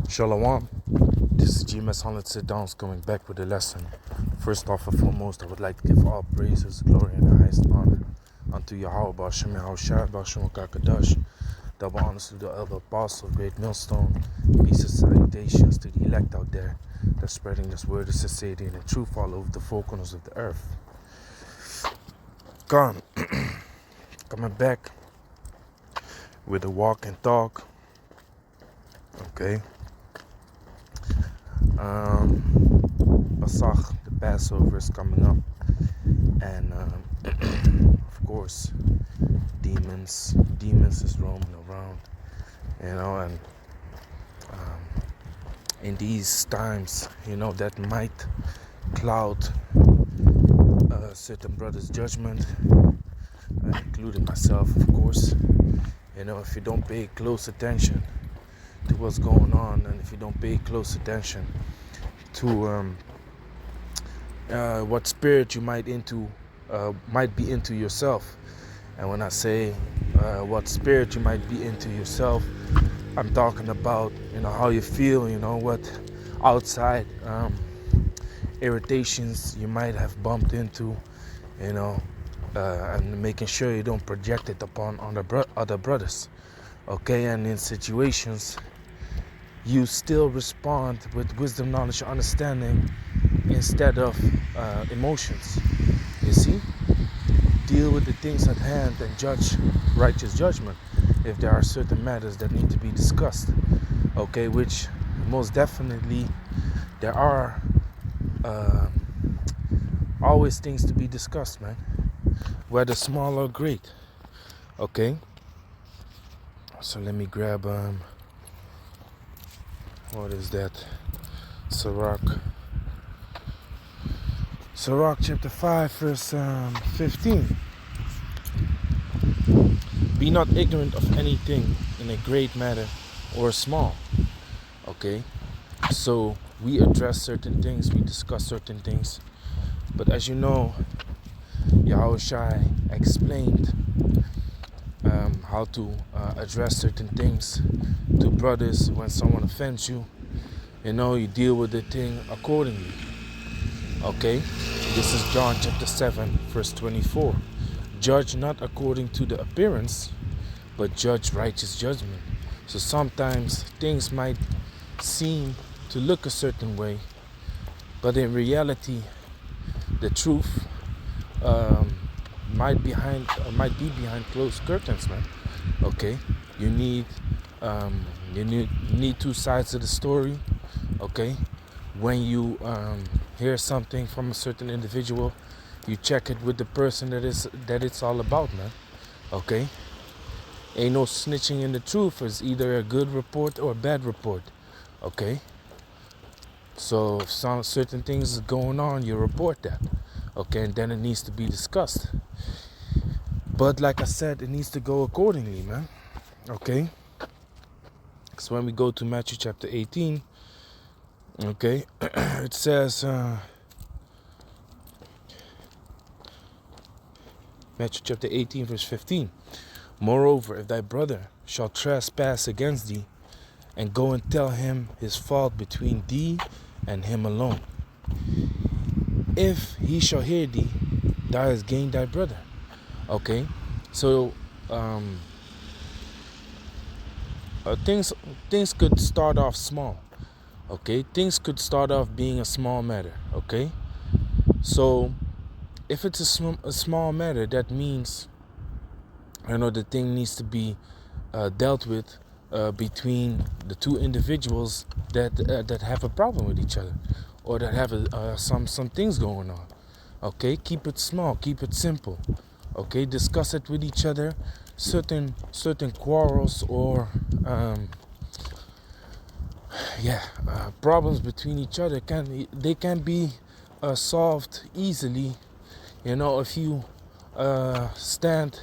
Shalom. This is GMS Holland Sit Downs coming back with a lesson. First off and foremost, I would like to give all praises, glory, and the highest honor unto Yahweh, Bashem Yahushua, Bashem Kakadash. Double honors to the elder apostle, great millstone. Peace and salutations to the elect out there that's spreading this word of sincerity and truth all over the four corners of the earth. Coming back with a walk and talk. Okay. Pasach, the Passover is coming up, and of course, demons is roaming around, and in these times, that might cloud certain brothers' judgment, including myself, of course. If you don't pay close attention to what's going on, and if you don't pay close attention to what spirit you might be into yourself. And when I say what spirit you might be into yourself, I'm talking about how you feel, what outside irritations you might have bumped into, and making sure you don't project it upon other brothers. Okay, and in situations you still respond with wisdom, knowledge, and understanding instead of emotions. You see? Deal with the things at hand and judge righteous judgment if there are certain matters that need to be discussed. Okay, which most definitely there are always things to be discussed, man. Whether small or great. Okay? So let me grab what is that? Sirach chapter 5 verse 15. Be not ignorant of anything in a great matter or small. Okay? So we address certain things, we discuss certain things. But as you know, Yahushua explained how to address certain things to brothers. When someone offends you, you deal with the thing accordingly. Okay, this is John chapter 7 verse 24. Judge not according to the appearance, but judge righteous judgment. So sometimes things might seem to look a certain way, but in reality the truth might be behind closed curtains, man. Okay, you need two sides of the story. Okay, when you hear something from a certain individual, you check it with the person that it's all about, man. Okay, ain't no snitching in the truth. It's either a good report or a bad report. Okay, so if certain things is going on, you report that. Okay, and then it needs to be discussed. But like I said, it needs to go accordingly, man. Okay. So when we go to Matthew chapter 18, okay, it says, Matthew chapter 18 verse 15. Moreover, if thy brother shall trespass against thee, and go and tell him his fault between thee and him alone. If he shall hear thee, thou hast gained thy brother. Okay, so things could start off small. Okay, things could start off being a small matter. Okay, so if it's a small matter, that means the thing needs to be dealt with between the two individuals that have a problem with each other, or that have some things going on. Okay, keep it small, keep it simple. Okay, discuss it with each other. Certain quarrels or problems between each other can be solved easily. If you stand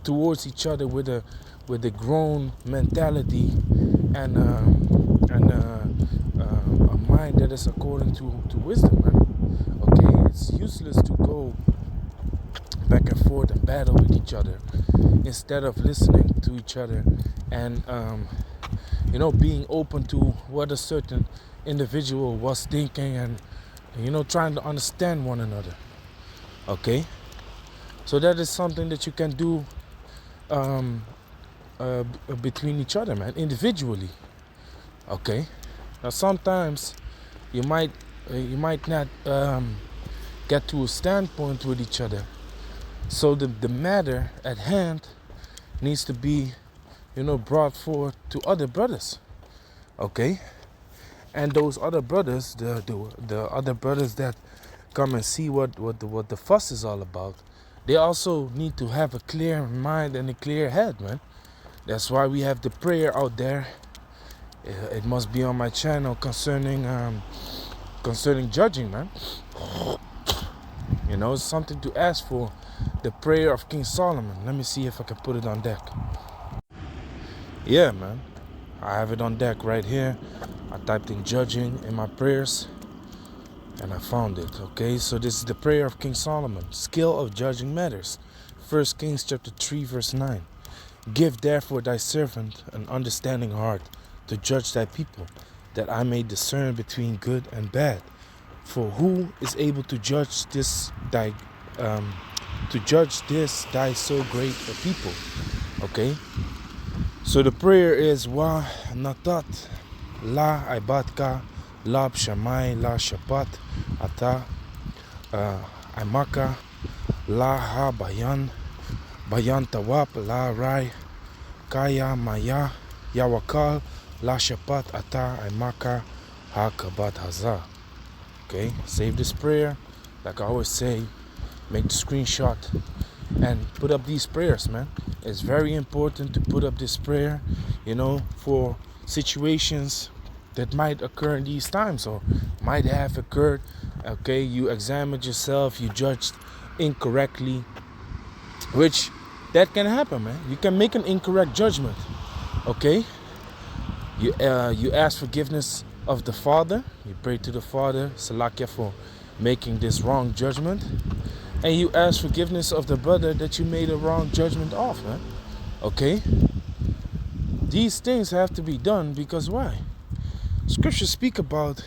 towards each other with a grown mentality and a mind that is according to wisdom, man. Okay, it's useless to go back and forth and battle with each other instead of listening to each other and being open to what a certain individual was thinking, and trying to understand one another. Okay, so that is something that you can do um, between each other, man, individually. Okay, now sometimes you might not get to a standpoint with each other, so the matter at hand needs to be brought forth to other brothers. Okay, and those other brothers, the other brothers that come and see what the fuss is all about, they also need to have a clear mind and a clear head, man. That's why we have the prayer out there. It must be on my channel concerning judging, man. It's something to ask for. The prayer of King Solomon. Let me see if I can put it on deck. Yeah, man. I have it on deck right here. I typed in judging in my prayers and I found it. Okay, so this is the prayer of King Solomon. Skill of judging matters. 1 Kings chapter 3 verse 9. Give therefore thy servant an understanding heart to judge thy people, that I may discern between good and bad. For who is able to judge this thy so great a people? Okay. So the prayer is wa natat la ibatka lab shamai la shapat ata imaka la ha bayan tawap la rai kaya maya yawakal la shapat ata imaka ha kabat hazah. Okay, save this prayer. Like I always say, make the screenshot and put up these prayers, man. It's very important to put up this prayer, for situations that might occur in these times or might have occurred. Okay, you examined yourself, you judged incorrectly, which that can happen, man. You can make an incorrect judgment. Okay, you ask forgiveness of the Father. You pray to the Father, Salakia, for making this wrong judgment. And you ask forgiveness of the brother that you made a wrong judgment of, man. Okay? These things have to be done because why? Scriptures speak about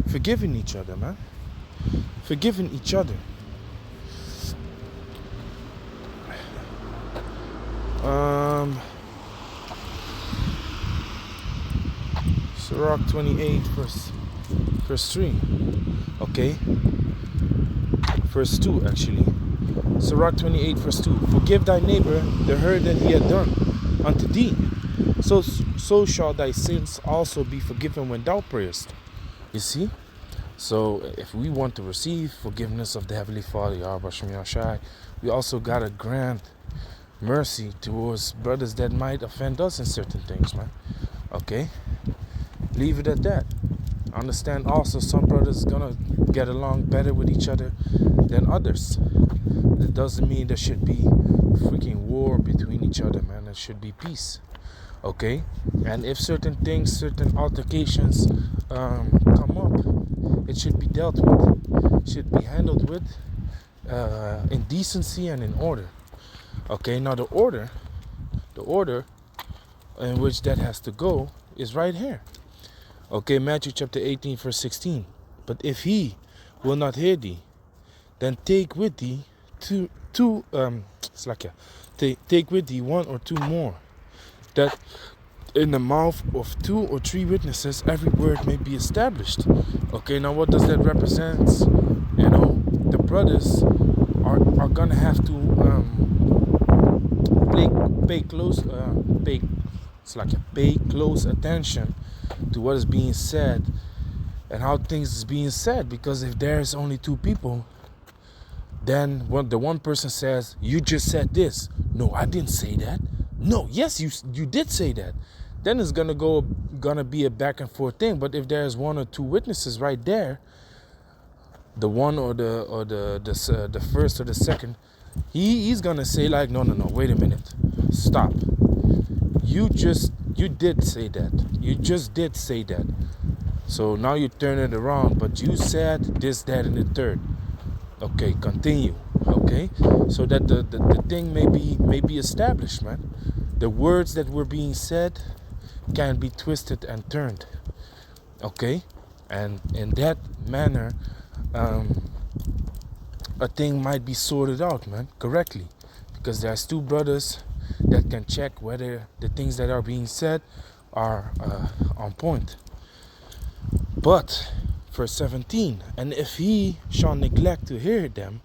forgiving each other, man. Forgiving each other. Sirach 28 verse 3. Okay. Verse 2 actually. Sirach 28 verse 2. Forgive thy neighbor the hurt that he had done unto thee. So shall thy sins also be forgiven when thou prayest. You see? So if we want to receive forgiveness of the Heavenly Father, Yahweh Shem Yahshai, we also gotta grant mercy towards brothers that might offend us in certain things, man. Okay? Leave it at that. Understand also some brothers gonna get along better with each other than others. It doesn't mean there should be freaking war between each other, man. There should be peace. Okay? And if certain things, certain altercations come up, it should be dealt with. It should be handled with in decency and in order. Okay, now the order in which that has to go is right here. Okay, Matthew chapter 18 verse 16. But if he will not hear thee, then take with thee take with thee one or two more, that in the mouth of 2 or 3 witnesses every word may be established. Okay, now what does that represent? The brothers are gonna have to pay close attention to what is being said and how things is being said, because if there's only 2 people, then when the one person says, you just said this, no, I didn't say that, no, yes, you did say that, then it's gonna be a back and forth thing. But if there's 1 or 2 witnesses right there, the one or the first or the second, he's gonna say like, no, wait a minute, stop, you did say that, you just did say that, so now you turn it around, but you said this, that, and the third. Okay, continue. Okay, so that the thing may be established, man. The words that were being said can be twisted and turned. Okay, and in that manner, a thing might be sorted out, man, correctly, because there's two brothers that can check whether the things that are being said are on point. But verse 17, and if he shall neglect to hear them,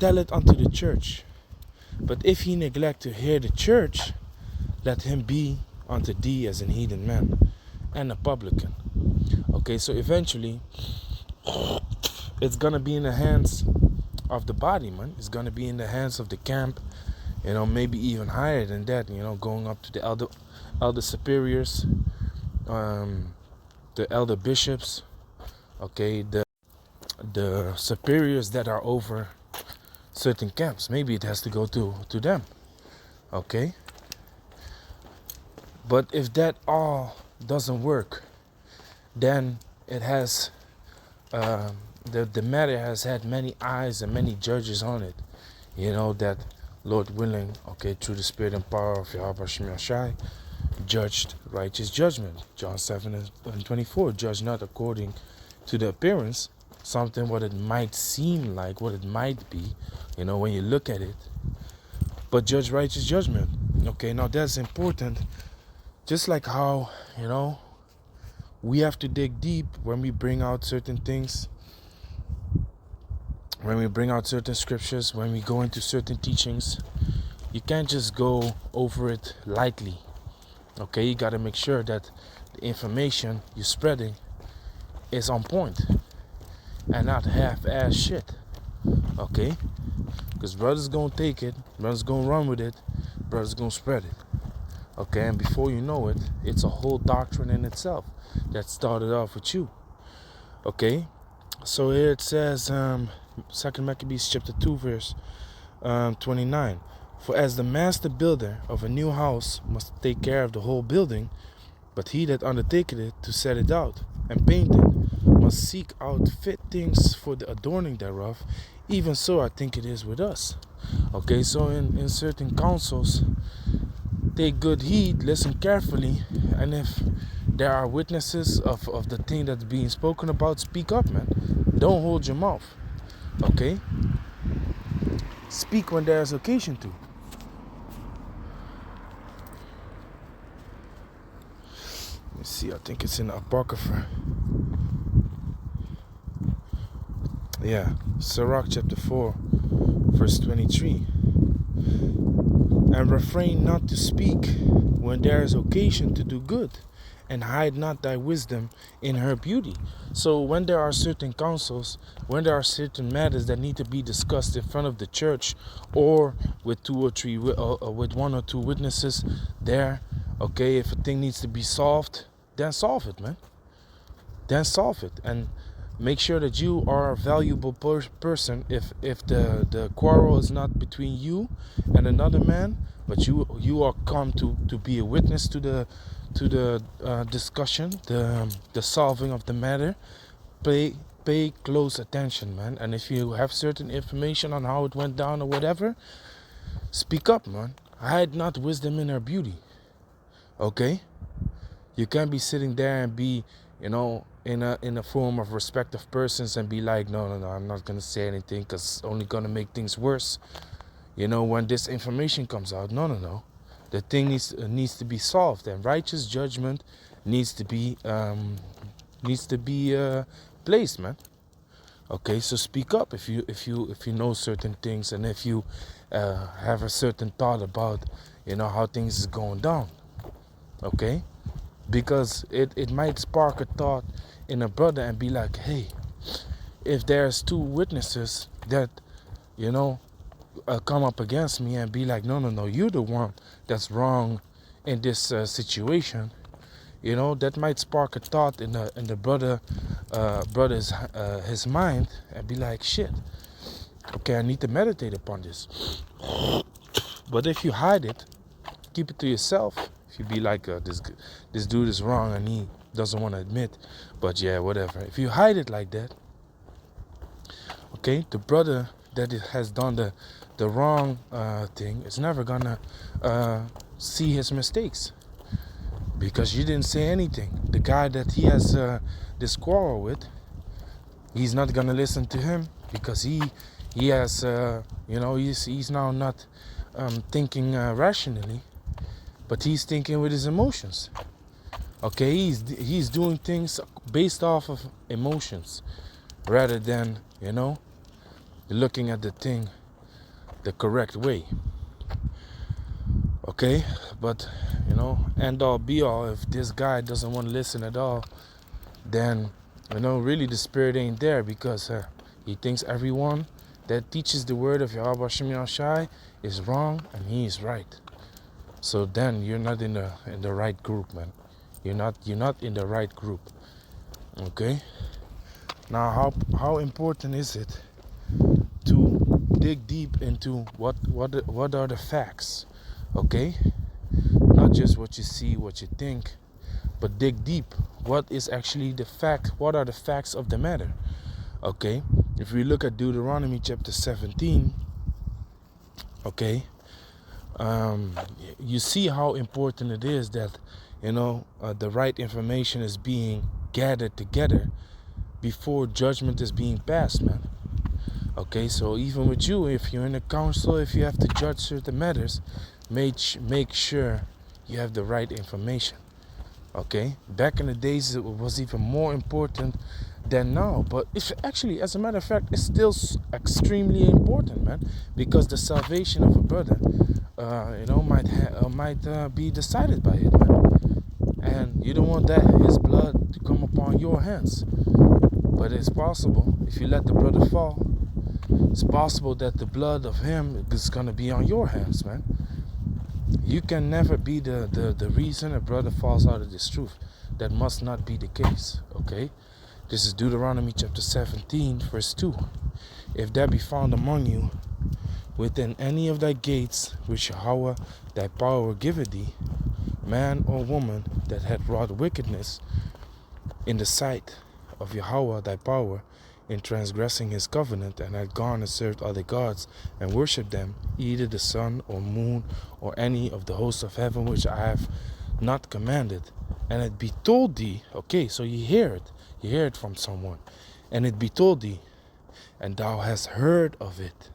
tell it unto the church. But if he neglect to hear the church, let him be unto thee as an heathen man and a publican. Okay, so eventually it's gonna be in the hands of the body, man. It's gonna be in the hands of the camp, maybe even higher than that, going up to the elder superiors, the elder bishops, okay, the superiors that are over certain camps. Maybe it has to go to them. Okay, but if that all doesn't work, then it has the matter has had many eyes and many judges on it. That Lord willing, okay, through the spirit and power of Yahweh Shem Yashai, judged righteous judgment. John 7:24, judge not according to the appearance, something what it might seem like, what it might be, when you look at it, but judge righteous judgment. Okay, now that's important. Just like how, we have to dig deep when we bring out certain things, when we bring out certain scriptures, when we go into certain teachings. You can't just go over it lightly. Okay, you got to make sure that the information you're spreading is on point and not half-ass shit. Okay, because brothers gonna take it, brothers gonna run with it, brothers gonna spread it. Okay, and before you know it, it's a whole doctrine in itself that started off with you. Okay, so here it says, 2 Maccabees chapter 2 verse 29. For as the master builder of a new house must take care of the whole building, but he that undertaketh it to set it out and paint it must seek out fit things for the adorning thereof. Even so I think it is with us. Okay, so in certain councils, take good heed, listen carefully, and if there are witnesses of the thing that's being spoken about, speak up, man. Don't hold your mouth. Okay? Speak when there is occasion to. Let me see, I think it's in the Apocrypha. Yeah, Sirach chapter 4, verse 23. And refrain not to speak when there is occasion to do good, and hide not thy wisdom in her beauty. So when there are certain councils, when there are certain matters that need to be discussed in front of the church, or with two or three, with one or two witnesses there, okay, if a thing needs to be solved, then solve it, man. Then solve it, and make sure that you are a valuable person. If the quarrel is not between you and another man, but you are come to be a witness to the discussion, the solving of the matter, pay close attention, man. And if you have certain information on how it went down or whatever, speak up, man. Hide not wisdom in her beauty. Okay, you can't be sitting there and be, in a form of respect of persons and be like, no, I'm not gonna say anything because it's only gonna make things worse. When this information comes out, no. The thing needs to be solved, and righteous judgment needs to be placed, man. Okay, so speak up if you know certain things, and if you have a certain thought about how things is going down. Okay, because it might spark a thought in a brother and be like, hey, if there's two witnesses that come up against me and be like, no, you're the one that's wrong in this situation, that might spark a thought in the brother's his mind, and be like, shit, okay, I need to meditate upon this. But if you hide it, keep it to yourself, if you be like, this dude is wrong and he doesn't want to admit, but yeah, whatever, if you hide it like that, okay, the brother that has done the wrong thing is never gonna see his mistakes, because you didn't say anything. The guy that he has this quarrel with, he's not gonna listen to him because he has he's now not thinking rationally, but he's thinking with his emotions. Okay, he's doing things based off of emotions rather than looking at the thing the correct way. Okay, but end all be all, if this guy doesn't want to listen at all, then really the spirit ain't there, because he thinks everyone that teaches the word of Yahweh Shem Yahshai is wrong and he is right. So then you're not in the right group, man. You're not in the right group. Okay? Now how important is it to dig deep into what are the facts? Okay? Not just what you see, what you think, but dig deep. What is actually the fact? What are the facts of the matter? Okay? If we look at Deuteronomy chapter 17, okay, you see how important it is that the right information is being gathered together before judgment is being passed, man. Okay, so even with you, if you're in a council, if you have to judge certain matters, make sure you have the right information. Okay, back in the days it was even more important than now, but it's actually, as a matter of fact, it's still extremely important, man, because the salvation of a brother might be decided by it, man. And you don't want that his blood to come upon your hands. But it's possible, if you let the brother fall, it's possible that the blood of him is gonna be on your hands, man. You can never be the reason a brother falls out of this truth. That must not be the case. Okay, this is Deuteronomy chapter 17 verse 2. If there be found among you within any of thy gates which Yahweh thy power giveth thee, man or woman that hath wrought wickedness in the sight of Yahweh thy power, in transgressing his covenant, and had gone and served other gods and worshipped them, either the sun or moon or any of the hosts of heaven which I have not commanded, and it be told thee, okay, so you hear it from someone, and it be told thee, and thou hast heard of it,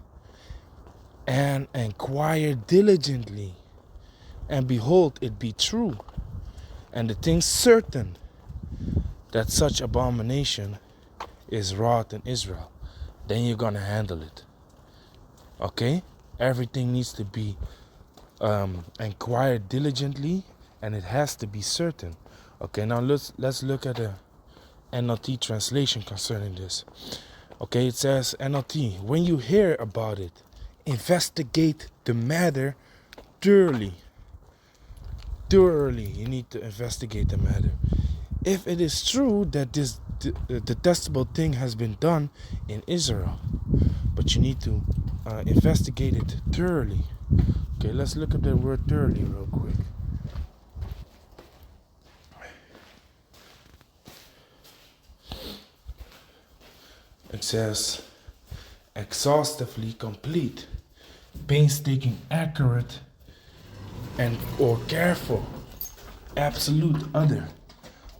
and enquire diligently, and behold, it be true, and the thing certain, that such abomination is wrought in Israel, then you're gonna handle it. Okay, everything needs to be inquired diligently, and it has to be certain. Okay, now let's look at the NLT translation concerning this. Okay, it says, NLT, when you hear about it, investigate the matter thoroughly. You need to investigate the matter. If it is true that this detestable thing has been done in Israel, but you need to investigate it thoroughly. Okay, let's look at the word thoroughly real quick. It says exhaustively complete, painstaking, accurate, and or careful, absolute, other.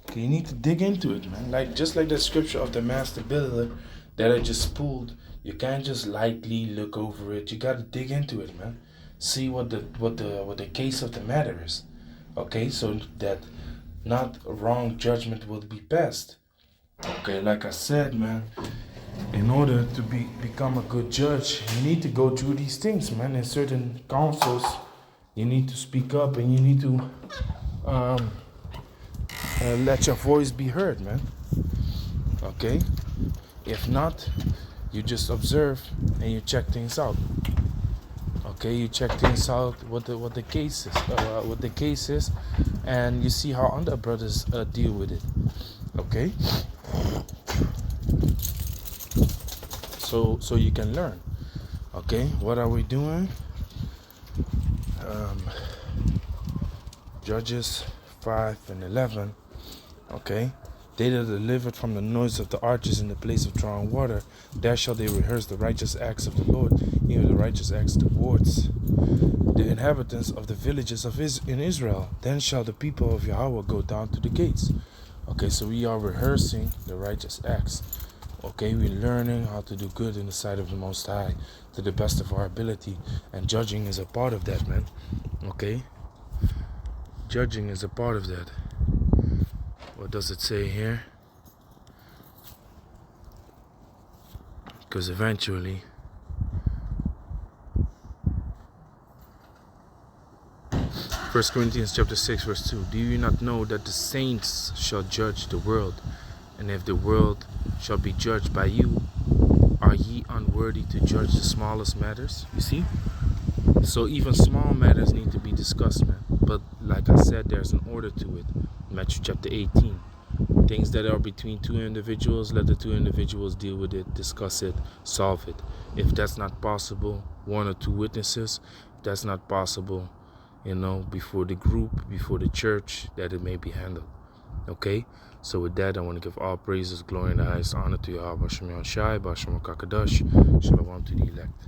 Okay, you need to dig into it, man. Just like the scripture of the master builder that I just pulled. You can't just lightly look over it. You gotta dig into it, man. See what the case of the matter is. Okay, so that not wrong judgment will be passed. Okay, like I said, man, in order to become a good judge, you need to go through these things, man. In certain councils, you need to speak up, and you need to let your voice be heard, man. Okay, if not, you just observe and you check things out. Okay, you check things out what the case is, and you see how other brothers deal with it. Okay, so you can learn. Okay, what are we doing? Judges 5 and 11. Okay, they that are delivered from the noise of the archers in the place of drawing water, there shall they rehearse the righteous acts of the Lord, even the righteous acts towards the inhabitants of the villages in Israel. Then shall the people of Yahweh go down to the gates. Okay, so we are rehearsing the righteous acts. Okay, we're learning how to do good in the sight of the Most High to the best of our ability. And judging is a part of that, man. Okay? Judging is a part of that. What does it say here? Because eventually, First Corinthians chapter 6 verse 2. Do you not know that the saints shall judge the world? And if the world shall be judged by you, are ye unworthy to judge the smallest matters? You see? So even small matters need to be discussed, man. But like I said, there's an order to it. Matthew chapter 18. Things that are between two individuals, let the two individuals deal with it, discuss it, solve it. If that's not possible, one or two witnesses. If that's not possible, before the group, before the church, that it may be handled. Okay? So with that, I want to give all praises, glory, and the highest honor to Yahweh Shem Yahshai, Bashem Kakadash, Shalom to the elect.